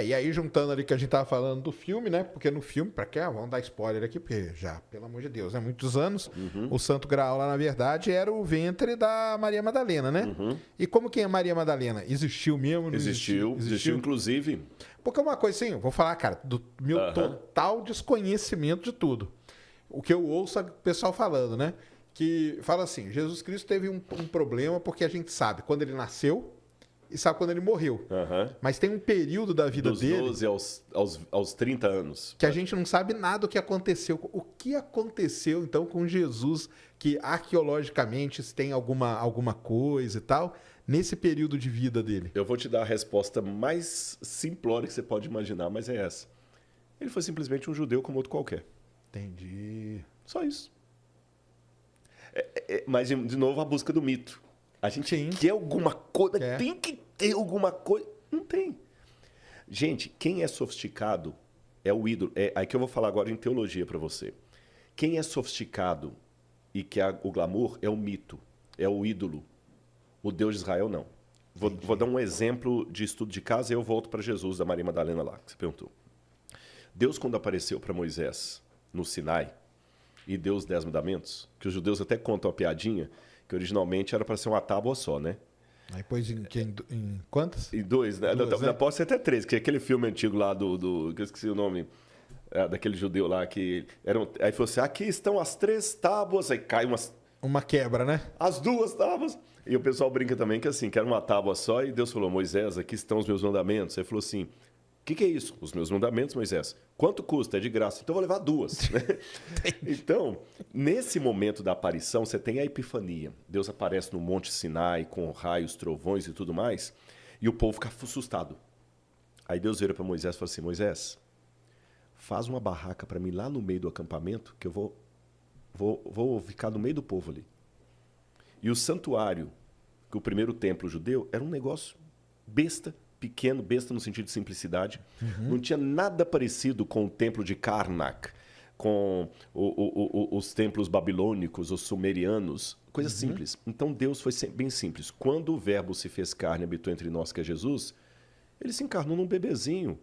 E aí juntando ali que a gente tava falando do filme, né? Porque no filme, pra quê? Vamos dar spoiler aqui, porque já, pelo amor de Deus, né? Muitos anos, o Santo Graal lá, na verdade, era o ventre da Maria Madalena, né? E como que é Maria Madalena? Existiu mesmo? Não Existiu, inclusive. Porque uma coisa assim, eu vou falar, cara, do meu total desconhecimento de tudo. O que eu ouço o pessoal falando, né? Que fala assim, Jesus Cristo teve um problema porque a gente sabe quando ele nasceu e sabe quando ele morreu. Mas tem um período da vida dele... Dos 12 aos 30 anos. Que a gente não sabe nada do que aconteceu. O que aconteceu, então, com Jesus, que arqueologicamente tem alguma coisa e tal, nesse período de vida dele? Eu vou te dar a resposta mais simplória que você pode imaginar, mas é essa. Ele foi simplesmente um judeu como outro qualquer. Entendi. Só isso. Mas, de novo, a busca do mito. A gente quer alguma coisa, tem que ter alguma coisa. Não tem. Gente, quem é sofisticado é o ídolo. Aí que eu vou falar agora em teologia para você. Quem é sofisticado e quer o glamour é o mito, é o ídolo. O Deus de Israel, não. Vou dar um exemplo de estudo de casa e eu volto para Jesus, da Maria Madalena lá, que você perguntou. Deus, quando apareceu para Moisés no Sinai e deu os 10 mandamentos, que os judeus até contam a piadinha, que originalmente era para ser uma tábua só, né? Aí pôs em quantas? Em 2, né? Pode ser até 3, que é aquele filme antigo lá que eu esqueci o nome, daquele judeu lá, que aí falou assim, aqui estão as 3 tábuas, aí cai uma quebra, né? As 2 tábuas. E o pessoal brinca também que assim, que era uma tábua só, e Deus falou, Moisés, aqui estão os meus mandamentos. Aí falou assim, o que é isso? Os meus mandamentos, Moisés. Quanto custa? É de graça. Então eu vou levar 2. Né? Então, nesse momento da aparição, você tem a epifania. Deus aparece no Monte Sinai com raios, trovões e tudo mais, e o povo fica assustado. Aí Deus vira para Moisés e fala assim, Moisés, faz uma barraca para mim lá no meio do acampamento, que eu vou ficar no meio do povo ali. E o santuário, que o primeiro templo judeu, era um negócio besta, pequeno, besta no sentido de simplicidade. Não tinha nada parecido com o templo de Karnak, com os templos babilônicos, os sumerianos, coisa simples. Então Deus foi bem simples. Quando o verbo se fez carne e habitou entre nós, que é Jesus, ele se encarnou num bebezinho.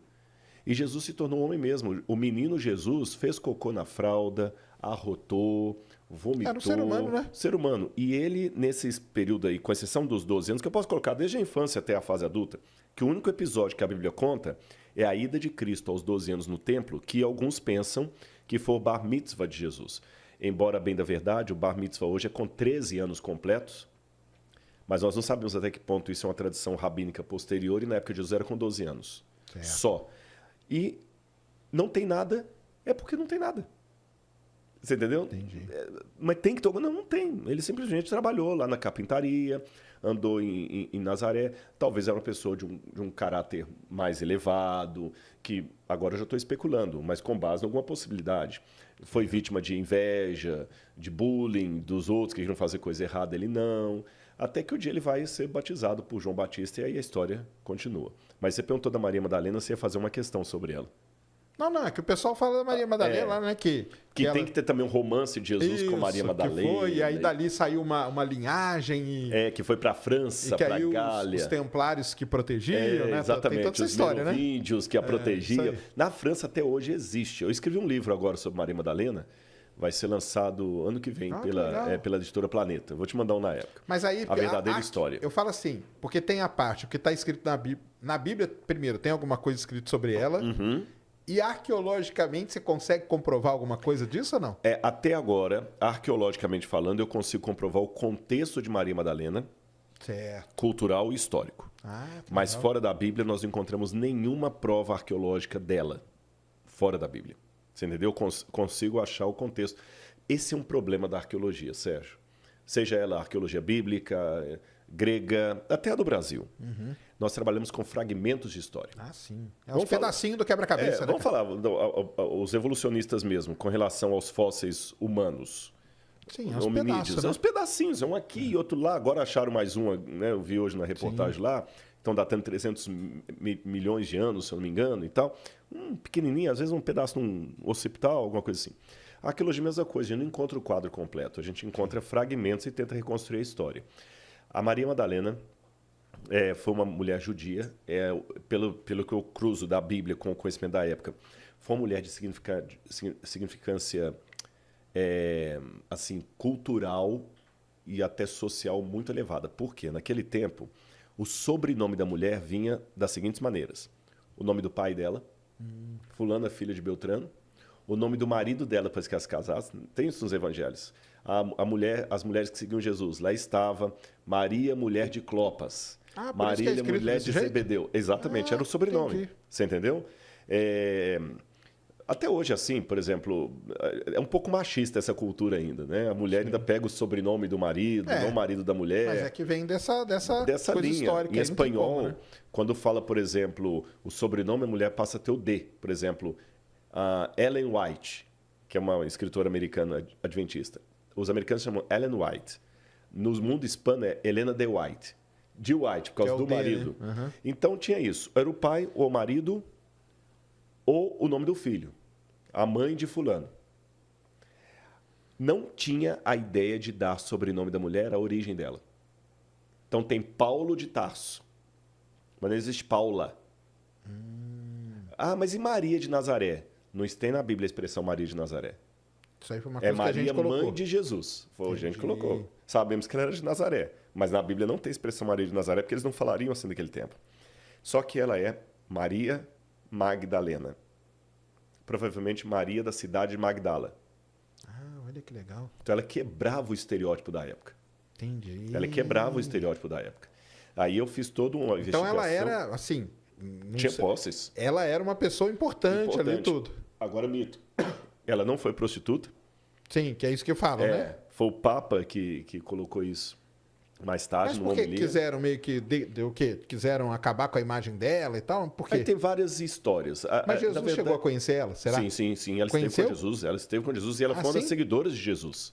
E Jesus se tornou homem mesmo. O menino Jesus fez cocô na fralda, arrotou, vomitou. Era um ser humano, né? Ser humano. E ele, nesse período aí, com exceção dos 12 anos, que eu posso colocar desde a infância até a fase adulta, que o único episódio que a Bíblia conta é a ida de Cristo aos 12 anos no templo, que alguns pensam que foi o bar mitzvah de Jesus. Embora, bem da verdade, o bar mitzvah hoje é com 13 anos completos, mas nós não sabemos até que ponto isso é uma tradição rabínica posterior, e na época de Jesus era com 12 anos. Certo. Só. E não tem nada, é porque não tem nada. Você entendeu? Entendi. Mas tem que tocar? Não tem. Ele simplesmente trabalhou lá na carpintaria, andou em Nazaré. Talvez era uma pessoa de um caráter mais elevado, que agora eu já estou especulando, mas com base em alguma possibilidade. Foi vítima de inveja, de bullying dos outros, que queriam fazer coisa errada, ele não. Até que o dia ele vai ser batizado por João Batista e aí a história continua. Mas você perguntou da Maria Madalena, você ia fazer uma questão sobre ela. Não, é que o pessoal fala da Maria Madalena lá, né? Que ela... tem que ter também um romance de Jesus com Maria Madalena. Que foi, e aí dali saiu uma linhagem. Que foi para a França, para a Gália. Os templários que protegiam, né? Exatamente, tem toda essa história, né? Os merovingios que a protegiam. Na França até hoje existe. Eu escrevi um livro agora sobre Maria Madalena. Vai ser lançado ano que vem pela editora Planeta. Vou te mandar um na época. Mas aí, a verdadeira história. Eu falo assim, porque tem a parte, o que está escrito na Bíblia. Na Bíblia, primeiro, tem alguma coisa escrita sobre ela. E arqueologicamente, você consegue comprovar alguma coisa disso ou não? Até agora, arqueologicamente falando, eu consigo comprovar o contexto de Maria Madalena, certo, cultural e histórico. Mas fora da Bíblia, nós não encontramos nenhuma prova arqueológica dela, fora da Bíblia. Você entendeu? Consigo achar o contexto. Esse é um problema da arqueologia, Sérgio. Seja ela arqueologia bíblica, grega, até a do Brasil. Nós trabalhamos com fragmentos de história. Sim. Um pedacinho do quebra-cabeça, né? Vamos falar, os evolucionistas mesmo, com relação aos fósseis humanos. Sim, é uns pedaços, né? É uns pedacinhos, um aqui e outro lá. Agora acharam mais um, né? Eu vi hoje na reportagem lá. Estão datando 300 milhões de anos, se eu não me engano, e tal. Pequenininho, às vezes um pedaço num hospital, alguma coisa assim. A arqueologia é a mesma coisa, a gente não encontra o quadro completo. A gente encontra fragmentos e tenta reconstruir a história. A Maria Madalena Foi uma mulher judia, pelo que eu cruzo da Bíblia com o conhecimento da época. Foi uma mulher de significância assim, cultural e até social muito elevada. Por quê? Naquele tempo, o sobrenome da mulher vinha das seguintes maneiras. O nome do pai dela, fulana, filha de Beltrano. O nome do marido dela, depois que elas casassem. Tem isso nos evangelhos. As mulheres que seguiam Jesus. Lá estava Maria, mulher de Clopas. Maria, mulher de Zebedeu. Exatamente, era o sobrenome. Entendi. Você entendeu? Até hoje, assim, por exemplo, é um pouco machista essa cultura ainda, né? A mulher ainda pega o sobrenome do marido, não o marido da mulher. Mas é que vem dessa coisa linha. Histórica. Em espanhol, como, né? Quando fala, por exemplo, o sobrenome, a mulher passa a ter o D. Por exemplo, Ellen White, que é uma escritora americana adventista. Os americanos chamam Ellen White. No mundo hispano é Helena de White. De White, por causa do marido. Né? Uhum. Então tinha isso. Era o pai, ou o marido, ou o nome do filho. A mãe de fulano. Não tinha a ideia de dar sobrenome da mulher, a origem dela. Então tem Paulo de Tarso. Mas não existe Paula. Mas e Maria de Nazaré? Não tem na Bíblia a expressão Maria de Nazaré. Isso aí foi uma coisa que a gente colocou. Maria, mãe de Jesus. Foi a gente colocou. Sabemos que ela era de Nazaré. Mas na Bíblia não tem a expressão Maria de Nazaré, porque eles não falariam assim naquele tempo. Só que ela é Maria Magdalena. Provavelmente Maria da cidade de Magdala. Olha que legal. Então ela quebrava o estereótipo da época. Entendi. Ela quebrava o estereótipo da época. Aí eu fiz toda uma investigação. Então ela era, assim... Tinha posses. Ela era uma pessoa importante ali tudo. Agora, mito. Ela não foi prostituta. Sim, que é isso que falam, né? Foi o Papa que colocou isso mais tarde. Mas por que quiseram meio que... o quê? Quiseram acabar com a imagem dela e tal? Por quê? Aí tem várias histórias. Mas Jesus chegou a conhecer ela, será? Sim. Ela esteve com Jesus e ela foi uma das seguidoras de Jesus.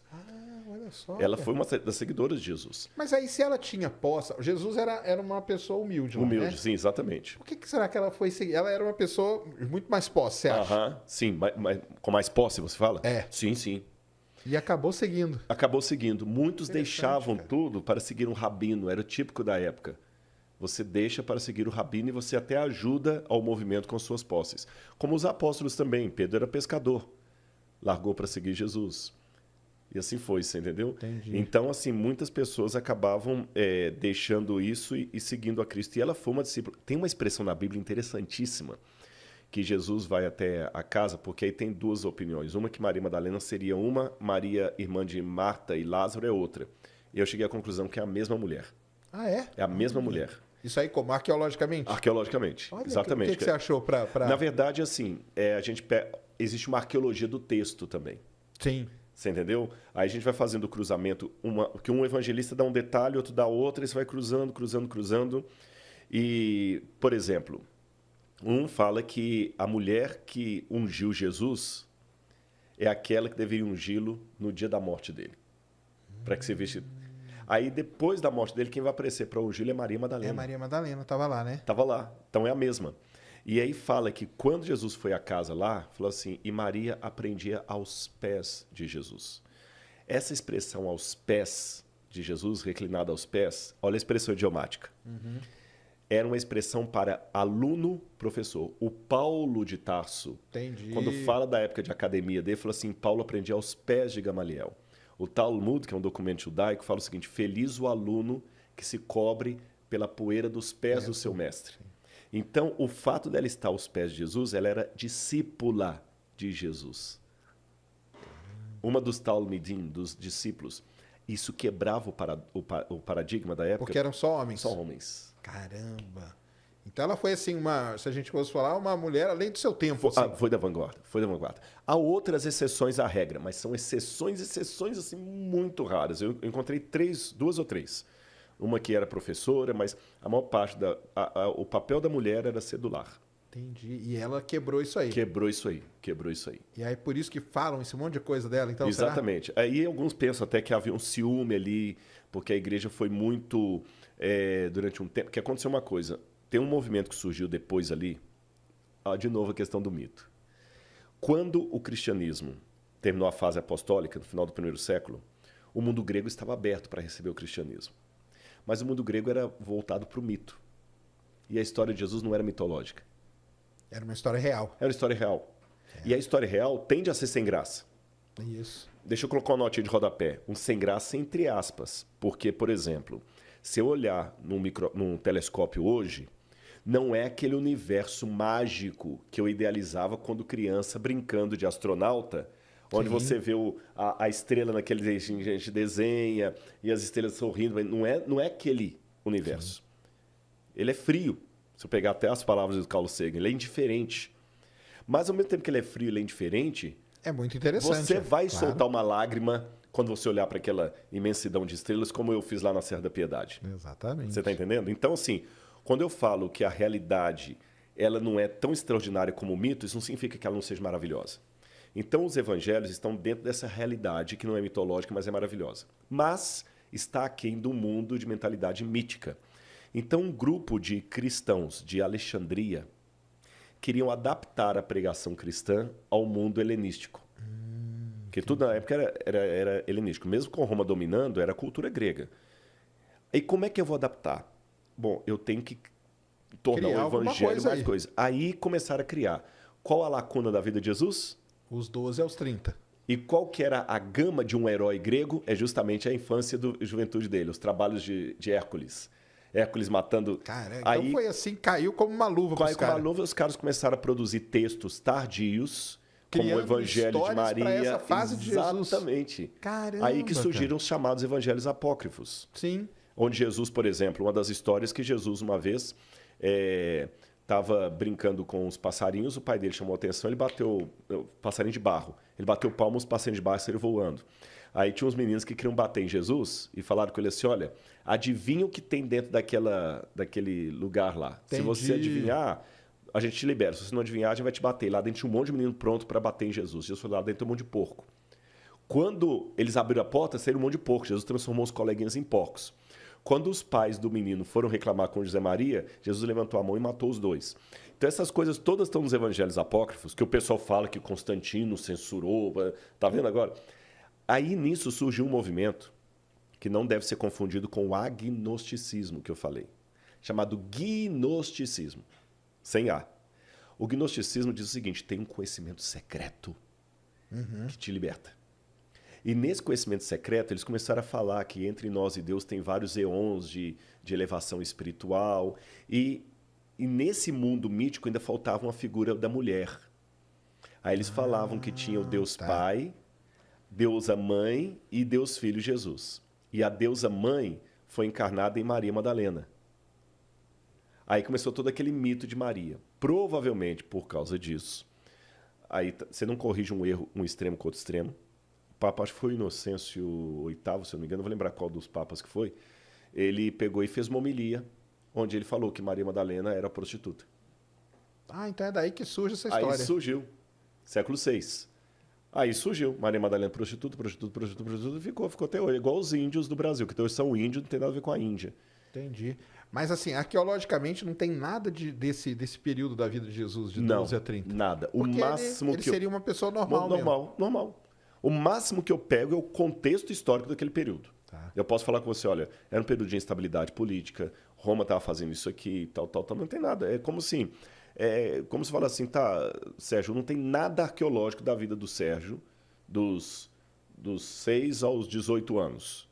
Olha só. Ela foi uma das seguidoras de Jesus. Mas aí se ela tinha posse... Jesus era uma pessoa humilde, né? Sim, exatamente. Por que será que ela foi seguir? Ela era uma pessoa muito mais posse, você acha? Sim, com mais posse, você fala? Sim. E acabou seguindo. Muitos deixavam tudo para seguir um rabino. Era o típico da época. Você deixa para seguir o rabino e você até ajuda ao movimento com suas posses. Como os apóstolos também. Pedro era pescador. Largou para seguir Jesus. E assim foi, você entendeu? Entendi. Então, assim, muitas pessoas acabavam deixando isso e seguindo a Cristo. E ela foi uma discípula. Tem uma expressão na Bíblia interessantíssima, que Jesus vai até a casa, porque aí tem duas opiniões. Uma que Maria Madalena seria uma, Maria, irmã de Marta e Lázaro, é outra. E eu cheguei à conclusão que é a mesma mulher. É? É a mesma mulher. Isso aí como? Arqueologicamente? Arqueologicamente, olha, exatamente. O que você achou para... Na verdade, assim, existe uma arqueologia do texto também. Sim. Você entendeu? Aí a gente vai fazendo o cruzamento, que um evangelista dá um detalhe, outro dá outro, e você vai cruzando. E, por exemplo, um fala que a mulher que ungiu Jesus é aquela que deveria ungí-lo no dia da morte dele. Para que você veja. Aí, depois da morte dele, quem vai aparecer para ungí-lo é Maria Madalena. Maria Madalena, estava lá, né? Estava lá. Então é a mesma. E aí fala que quando Jesus foi à casa lá, falou assim, e Maria aprendia aos pés de Jesus. Essa expressão aos pés de Jesus, reclinada aos pés, olha a expressão idiomática. Era uma expressão para aluno-professor. O Paulo de Tarso, quando fala da época de academia dele, fala assim, Paulo aprendia aos pés de Gamaliel. O Talmud, que é um documento judaico, fala o seguinte, feliz o aluno que se cobre pela poeira dos pés do seu mestre. Então, o fato dela estar aos pés de Jesus, ela era discípula de Jesus. Uma dos Talmidim, dos discípulos. Isso quebrava o paradigma da época. Porque eram só homens? Só homens. Caramba! Então ela foi assim, se a gente fosse falar, uma mulher além do seu tempo. Foi da vanguarda, Há outras exceções à regra, mas são exceções assim, muito raras. Eu encontrei duas ou três. Uma que era professora, mas a maior parte o papel da mulher era ser do lar. Entendi. E ela quebrou isso aí. Quebrou isso aí. E aí por isso que falam esse monte de coisa dela, então, exatamente. Será? Aí alguns pensam até que havia um ciúme ali, porque a igreja foi muito, durante um tempo, que aconteceu uma coisa. Tem um movimento que surgiu depois ali, de novo a questão do mito. Quando o cristianismo terminou a fase apostólica, no final do primeiro século, o mundo grego estava aberto para receber o cristianismo. Mas o mundo grego era voltado para o mito. E a história de Jesus não era mitológica. Era uma história real. Era uma história real. E a história real tende a ser sem graça. Isso. Deixa eu colocar uma notinha de rodapé. Um sem graça entre aspas. Porque, por exemplo, se eu olhar num telescópio hoje, não é aquele universo mágico que eu idealizava quando criança, brincando de astronauta, onde você vê a estrela naquele jeitinho que a gente desenha e as estrelas sorrindo. Não é aquele universo. Sim. Ele é frio. Se eu pegar até as palavras do Carl Sagan, ele é indiferente. Mas, ao mesmo tempo que ele é frio e ele é indiferente... É muito interessante. Você vai soltar uma lágrima quando você olhar para aquela imensidão de estrelas, como eu fiz lá na Serra da Piedade. Exatamente. Você está entendendo? Então, assim, quando eu falo que a realidade ela não é tão extraordinária como o mito, isso não significa que ela não seja maravilhosa. Então, os evangelhos estão dentro dessa realidade que não é mitológica, mas é maravilhosa. Mas está aquém do mundo de mentalidade mítica. Então, um grupo de cristãos de Alexandria queriam adaptar a pregação cristã ao mundo helenístico. Porque tudo na época era helenístico. Mesmo com Roma dominando, era a cultura grega. E como é que eu vou adaptar? Bom, eu tenho que tornar o evangelho mais coisa. Aí começaram a criar. Qual a lacuna da vida de Jesus? Os 12 aos 30. E qual que era a gama de um herói grego? É justamente a infância e juventude dele, os trabalhos de Hércules. Hércules matando... Cara, então aí, foi assim, caiu como uma luva para os caras. Caiu como uma luva, os caras começaram a produzir textos tardios, como o Evangelho de Maria. Para essa fase de Jesus. Exatamente. Caramba, aí que surgiram os chamados evangelhos apócrifos. Sim. Onde Jesus, por exemplo, uma das histórias que Jesus, uma vez, estava brincando com os passarinhos, o pai dele chamou a atenção, ele bateu... passarinho de barro. Ele bateu palmas, os passarinhos de barro saíram voando. Aí tinha uns meninos que queriam bater em Jesus e falaram com ele assim, olha, adivinha o que tem dentro daquele lugar lá. Entendi. Se você adivinhar, a gente te libera. Se você não adivinhar, a gente vai te bater. Lá dentro tinha um monte de menino pronto para bater em Jesus. Jesus foi lá dentro, tem um monte de porco. Quando eles abriram a porta, saíram um monte de porco. Jesus transformou os coleguinhas em porcos. Quando os pais do menino foram reclamar com José Maria, Jesus levantou a mão e matou os dois. Então essas coisas todas estão nos evangelhos apócrifos, que o pessoal fala que Constantino censurou. Tá vendo agora? Aí, nisso, surgiu um movimento que não deve ser confundido com o agnosticismo que eu falei, chamado gnosticismo, sem A. O gnosticismo diz o seguinte, tem um conhecimento secreto que te liberta. E nesse conhecimento secreto, eles começaram a falar que entre nós e Deus tem vários eons de elevação espiritual. E nesse mundo mítico ainda faltava uma figura da mulher. Aí eles falavam que tinha o Deus Pai... Deusa Mãe e Deus Filho Jesus. E a Deusa Mãe foi encarnada em Maria Madalena. Aí começou todo aquele mito de Maria. Provavelmente por causa disso. Aí você não corrige um erro, um extremo com outro extremo. O Papa, acho que foi o Inocêncio VIII, se eu não me engano, não vou lembrar qual dos papas que foi. Ele pegou e fez uma homilia, onde ele falou que Maria Madalena era prostituta. Ah, então é daí que surge essa história. Aí surgiu, século VI. Aí surgiu, Maria Madalena prostituta, ficou até hoje. Igual os índios do Brasil, que hoje são índios, não tem nada a ver com a Índia. Entendi. Mas assim, arqueologicamente não tem nada desse período da vida de Jesus, de 12 a 30? Nada. O Porque máximo ele seria uma pessoa normal mesmo. Normal. O máximo que eu pego é o contexto histórico daquele período. Tá. Eu posso falar com você, olha, era um período de instabilidade política, Roma estava fazendo isso aqui, tal, não tem nada. É como assim... como se fala assim, tá, Sérgio, não tem nada arqueológico da vida do Sérgio dos 6 aos 18 anos.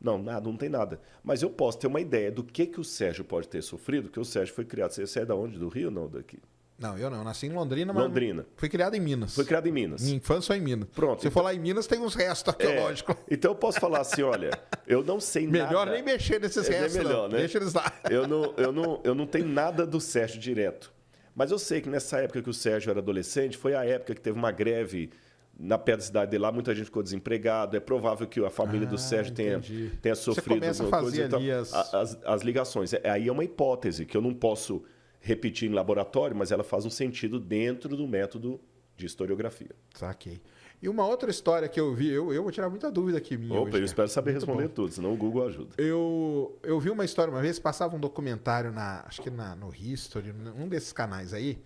Não, não tem nada. Mas eu posso ter uma ideia do que o Sérgio pode ter sofrido, que o Sérgio foi criado... Você é da onde? Do Rio ou não? Daqui? Não, eu não. Eu nasci em Londrina, mas Londrina. Fui criado em Minas. Foi criado em Minas. Minha infância foi em Minas. Pronto. Se for lá em Minas, tem uns restos arqueológicos. Então eu posso falar assim, olha, eu não sei nada... Melhor nem mexer nesses restos, melhor, né? Deixa eles lá. Eu não tenho nada do Sérgio direto. Mas eu sei que nessa época que o Sérgio era adolescente, foi a época que teve uma greve na perto da cidade dele lá, muita gente ficou desempregado. É provável que a família do Sérgio tenha sofrido. Você começa a fazer ali as ligações. Aí é uma hipótese que eu não posso repetir em laboratório, mas ela faz um sentido dentro do método de historiografia. Saquei. E uma outra história que eu vi, eu vou tirar muita dúvida aqui minha hoje. Eu espero saber responder tudo, senão o Google ajuda. Eu vi uma história uma vez, passava um documentário acho que no History, num desses canais aí,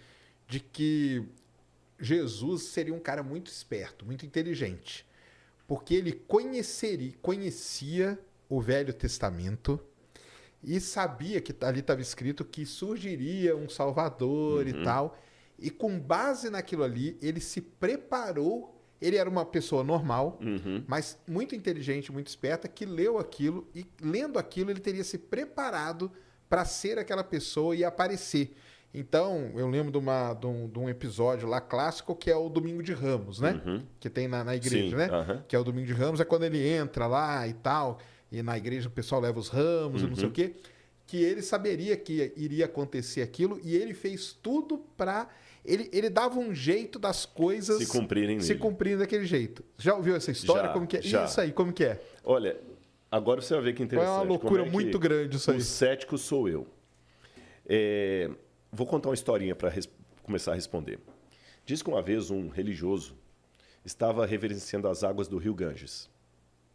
de que Jesus seria um cara muito esperto, muito inteligente, porque ele conhecia o Velho Testamento e sabia que ali estava escrito que surgiria um Salvador e tal. E com base naquilo ali, ele se preparou. Ele era uma pessoa normal, mas muito inteligente, muito esperta, que leu aquilo e, lendo aquilo, ele teria se preparado para ser aquela pessoa e aparecer. Então, eu lembro de um episódio lá clássico que é o Domingo de Ramos, né? Que tem na igreja, Sim, né? Que é o Domingo de Ramos, é quando ele entra lá e tal, e na igreja o pessoal leva os ramos e não sei o quê. Que ele saberia que iria acontecer aquilo e ele fez tudo para... Ele dava um jeito das coisas se cumprirem daquele jeito. Já ouviu essa história? Já, Como que é? já. Isso aí, como que é? Olha, agora você vai ver que interessante. É uma loucura muito grande isso aí. O cético sou eu. Vou contar uma historinha para começar a responder. Diz que uma vez um religioso estava reverenciando as águas do rio Ganges.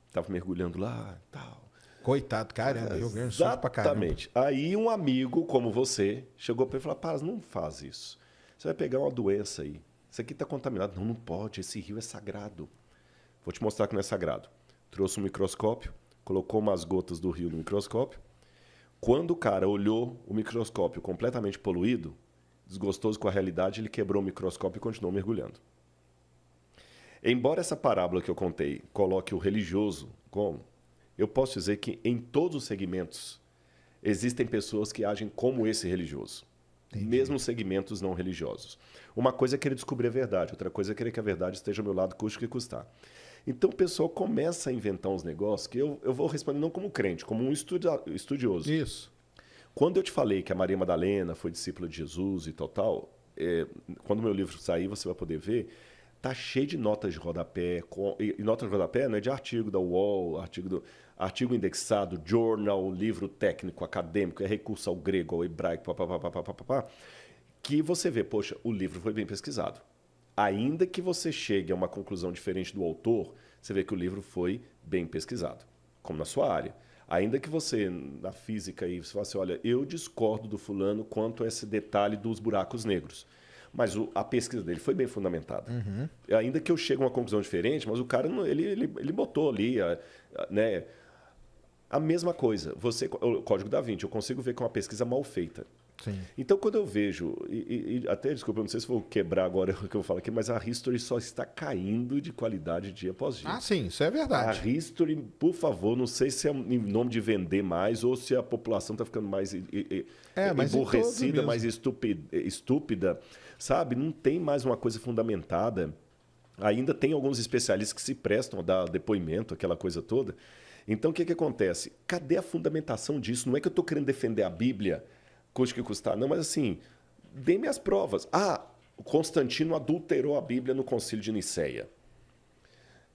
Estava mergulhando lá e tal. Coitado, caramba, Rio Grande do Sul pra caramba. Exatamente. Aí um amigo como você chegou para ele e falou: Paz, não faz isso. Você vai pegar uma doença aí. Isso aqui está contaminado. Não, não pode. Esse rio é sagrado. Vou te mostrar que não é sagrado. Trouxe um microscópio, colocou umas gotas do rio no microscópio. Quando o cara olhou o microscópio completamente poluído, desgostoso com a realidade, ele quebrou o microscópio e continuou mergulhando. Embora essa parábola que eu contei coloque o religioso como, eu posso dizer que em todos os segmentos existem pessoas que agem como esse religioso. Entendi. Mesmo segmentos não religiosos. Uma coisa é querer descobrir a verdade, outra coisa é querer que a verdade esteja ao meu lado, custe o que custar. Então o pessoal começa a inventar uns negócios que eu vou responder não como crente, como um estudioso. Isso. Quando eu te falei que a Maria Madalena foi discípula de Jesus e tal, quando o meu livro sair, você vai poder ver, tá cheio de notas de rodapé. E notas de rodapé não é de artigo da UOL, artigo indexado, journal, livro técnico, acadêmico, é recurso ao grego, ao hebraico, que você vê, poxa, o livro foi bem pesquisado. Ainda que você chegue a uma conclusão diferente do autor, você vê que o livro foi bem pesquisado, como na sua área. Ainda que você, na física, você fala assim, olha, eu discordo do fulano quanto a esse detalhe dos buracos negros. Mas a pesquisa dele foi bem fundamentada. Ainda que eu chegue a uma conclusão diferente, mas o cara, ele botou ali, né? A mesma coisa. O Código da Vinci, eu consigo ver que é uma pesquisa mal feita. Sim. Então, quando eu vejo, até, desculpa, eu não sei se vou quebrar agora o que eu vou falar aqui, mas a History só está caindo de qualidade dia após dia. Ah, sim, isso é verdade. A History, por favor, não sei se é em nome de vender mais ou se a população está ficando mais emborrecida, mais estúpida, sabe? Não tem mais uma coisa fundamentada. Ainda tem alguns especialistas que se prestam a dar depoimento, aquela coisa toda. Então, o que acontece? Cadê a fundamentação disso? Não é que eu estou querendo defender a Bíblia, custe que custar. Não, mas assim, dê-me as provas. O Constantino adulterou a Bíblia no Concílio de Nicéia.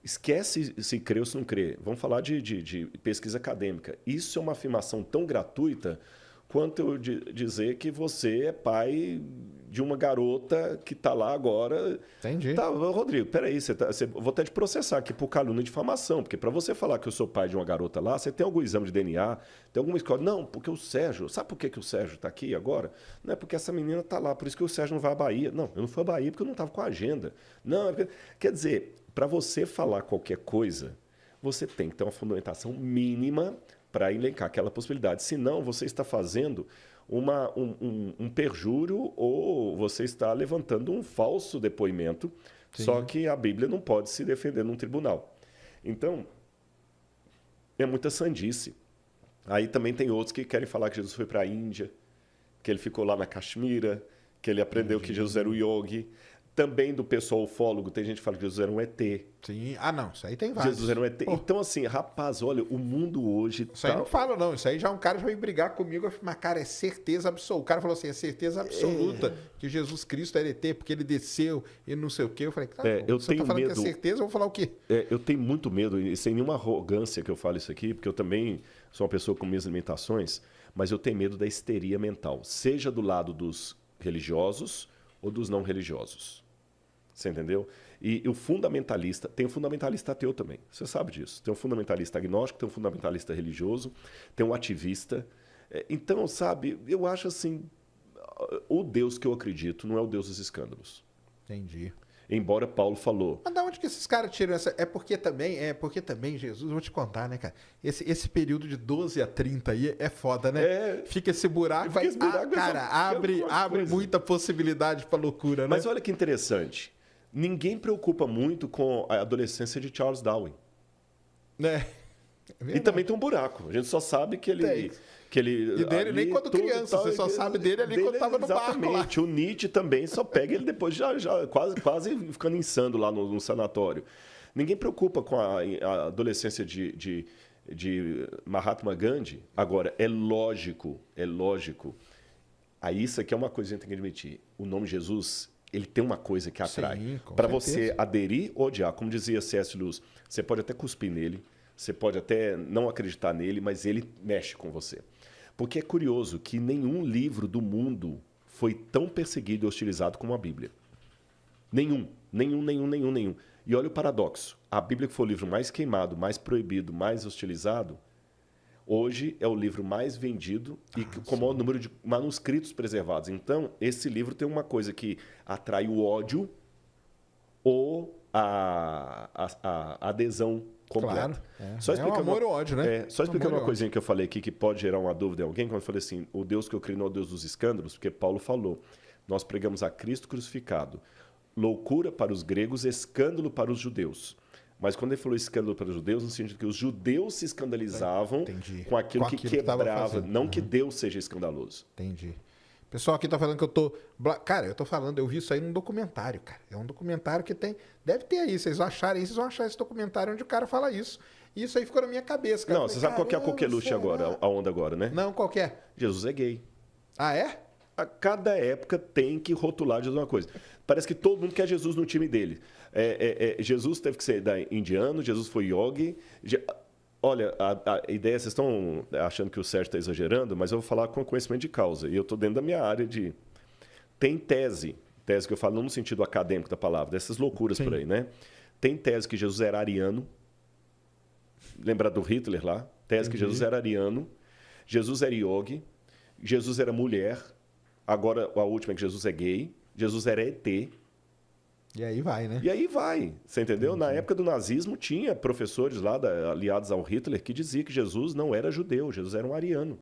Esquece se crê ou se não crê. Vamos falar de pesquisa acadêmica. Isso é uma afirmação tão gratuita quanto eu dizer que você é pai de uma garota que está lá agora. Entendi. Tá, Rodrigo, peraí, vou até te processar aqui por calúnia e difamação, porque para você falar que eu sou pai de uma garota lá, você tem algum exame de DNA, tem alguma escola? Não, porque o Sérgio, sabe por que o Sérgio está aqui agora? Não é porque essa menina está lá, por isso que o Sérgio não vai à Bahia. Não, eu não fui à Bahia porque eu não estava com a agenda. Não, quer dizer, para você falar qualquer coisa, você tem que ter uma fundamentação mínima para elencar aquela possibilidade. Senão, você está fazendo um perjúrio ou você está levantando um falso depoimento, sim, só que a Bíblia não pode se defender num tribunal. Então, é muita sandice. Aí também tem outros que querem falar que Jesus foi para a Índia, que ele ficou lá na Caxemira, que ele aprendeu que Jesus era o yogi. Também do pessoal ufólogo, tem gente que fala que Jesus era um ET. Sim. Ah, não, isso aí tem vários. Jesus era um ET. Então, assim, rapaz, olha, o mundo hoje... Isso aí não falo, não. Isso aí já um cara já veio brigar comigo, mas, cara, é certeza absoluta. O cara falou assim, é certeza absoluta que Jesus Cristo era ET, porque ele desceu e não sei o quê. Eu falei, você tá falando que é certeza, eu vou falar o quê? Eu tenho muito medo, e sem nenhuma arrogância que eu falo isso aqui, porque eu também sou uma pessoa com minhas limitações, mas eu tenho medo da histeria mental, seja do lado dos religiosos ou dos não religiosos. Você entendeu? E o fundamentalista, tem um fundamentalista ateu também, você sabe disso. Tem um fundamentalista agnóstico, tem um fundamentalista religioso, tem um ativista. Então, sabe, eu acho assim, o Deus que eu acredito não é o Deus dos escândalos. Entendi. embora Paulo falou. Mas da onde que esses caras tiram essa... É porque também, Jesus, vou te contar, né, cara? Esse período de 12 a 30 aí é foda, né? Fica esse buraco, Fica esse buraco, cara, abre muita possibilidade pra loucura, né? Mas olha que interessante. Ninguém preocupa muito com a adolescência de Charles Darwin. É E também tem um buraco. A gente só sabe que ele... E dele nem quando criança, você só sabe dele ali quando tava no barco lá. Exatamente. O Nietzsche também só pega ele depois já quase ficando insano lá no sanatório. Ninguém preocupa com a adolescência de Mahatma Gandhi. Agora, é lógico. Aí isso aqui é uma coisa que a gente tem que admitir. O nome Jesus, ele tem uma coisa que atrai. Para você aderir ou odiar, como dizia C.S. Lewis, você pode até cuspir nele, você pode até não acreditar nele, mas ele mexe com você. Porque é curioso que nenhum livro do mundo foi tão perseguido e hostilizado como a Bíblia. Nenhum. E olha o paradoxo. A Bíblia, que foi o livro mais queimado, mais proibido, mais hostilizado, hoje é o livro mais vendido e com o maior número de manuscritos preservados. Então, esse livro tem uma coisa que atrai o ódio ou a adesão completa. Claro. Só explicando, é um amor ou ódio, né? Só explicando uma coisinha que eu falei aqui que pode gerar uma dúvida em alguém, quando eu falei assim, o Deus que eu criei não é o Deus dos escândalos, porque Paulo falou, nós pregamos a Cristo crucificado, loucura para os gregos, escândalo para os judeus. Mas quando ele falou escândalo para os judeus, no sentido que os judeus se escandalizavam com aquilo que quebrava, não que Deus seja escandaloso. Entendi. O pessoal aqui tá falando que eu tô... Cara, eu tô falando, eu vi isso aí num documentário, cara. É um documentário que tem... Deve ter aí, vocês vão achar esse documentário onde o cara fala isso. E isso aí ficou na minha cabeça, cara. Não, você sabe qual que é a coqueluche agora, a onda agora, né? Não, qual que é? Jesus é gay. Ah, é? A cada época tem que rotular Jesus uma coisa. Parece que todo mundo quer Jesus no time dele. Jesus teve que ser indiano, Jesus foi yogi. Olha, a ideia, vocês estão achando que o Sérgio está exagerando, mas eu vou falar com conhecimento de causa. E eu estou dentro da minha área de... Tem tese que eu falo não no sentido acadêmico da palavra, dessas loucuras por aí, né? Tem tese que Jesus era ariano. Lembra do Hitler lá? Tese que Jesus era ariano. Jesus era yogi. Jesus era mulher. Agora, a última é que Jesus é gay. Jesus era ET. E aí vai, né? E aí vai, você entendeu? Na época do nazismo, tinha professores lá aliados ao Hitler que diziam que Jesus não era judeu, Jesus era um ariano.